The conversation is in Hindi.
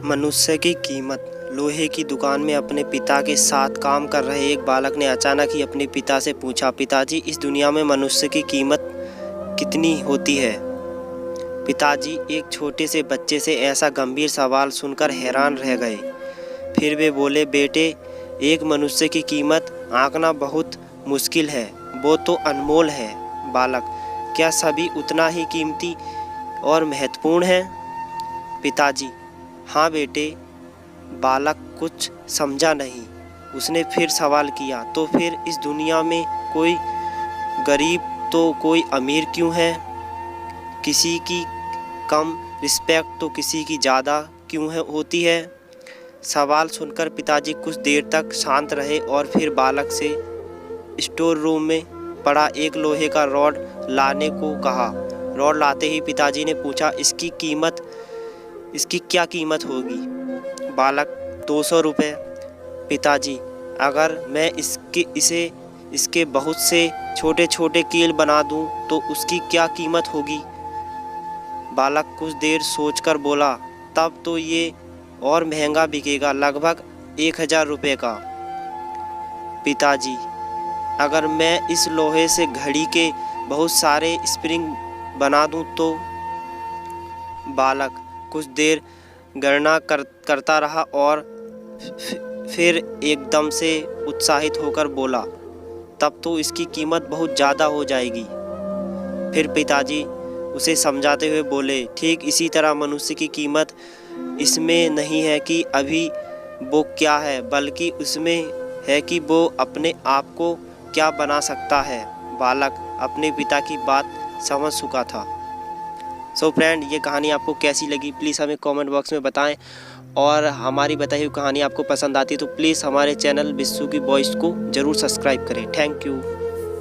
मनुष्य की कीमत। लोहे की दुकान में अपने पिता के साथ काम कर रहे एक बालक ने अचानक ही अपने पिता से पूछा, पिताजी, इस दुनिया में मनुष्य की कीमत कितनी होती है? पिताजी एक छोटे से बच्चे से ऐसा गंभीर सवाल सुनकर हैरान रह गए। फिर वे बोले, बेटे, एक मनुष्य की कीमत आंकना बहुत मुश्किल है, वो तो अनमोल है। बालक, क्या सभी उतना ही कीमती और महत्वपूर्ण है? पिताजी, हाँ बेटे। बालक कुछ समझा नहीं। उसने फिर सवाल किया, तो फिर इस दुनिया में कोई गरीब तो कोई अमीर क्यों है? किसी की कम रिस्पेक्ट तो किसी की ज़्यादा क्यों होती है? सवाल सुनकर पिताजी कुछ देर तक शांत रहे और फिर बालक से स्टोर रूम में पड़ा एक लोहे का रॉड लाने को कहा। रॉड लाते ही पिताजी ने पूछा, इसकी क्या कीमत होगी? बालक, 200 रुपये। पिताजी, अगर मैं इसके बहुत से छोटे छोटे कील बना दूं तो उसकी क्या कीमत होगी? बालक कुछ देर सोचकर बोला, तब तो ये और महंगा बिकेगा, लगभग 1000 रुपये का। पिताजी, अगर मैं इस लोहे से घड़ी के बहुत सारे स्प्रिंग बना दूं तो? बालक कुछ देर गणना करता रहा और फिर एकदम से उत्साहित होकर बोला, तब तो इसकी कीमत बहुत ज़्यादा हो जाएगी। फिर पिताजी उसे समझाते हुए बोले, ठीक इसी तरह मनुष्य की कीमत इसमें नहीं है कि अभी वो क्या है, बल्कि उसमें है कि वो अपने आप को क्या बना सकता है। बालक अपने पिता की बात समझ चुका था। सो फ्रेंड, ये कहानी आपको कैसी लगी प्लीज़ हमें कमेंट बॉक्स में बताएं, और हमारी बताई हुई कहानी आपको पसंद आती है तो प्लीज़ हमारे चैनल बिस्सू की वॉइस को ज़रूर सब्सक्राइब करें। Thank you.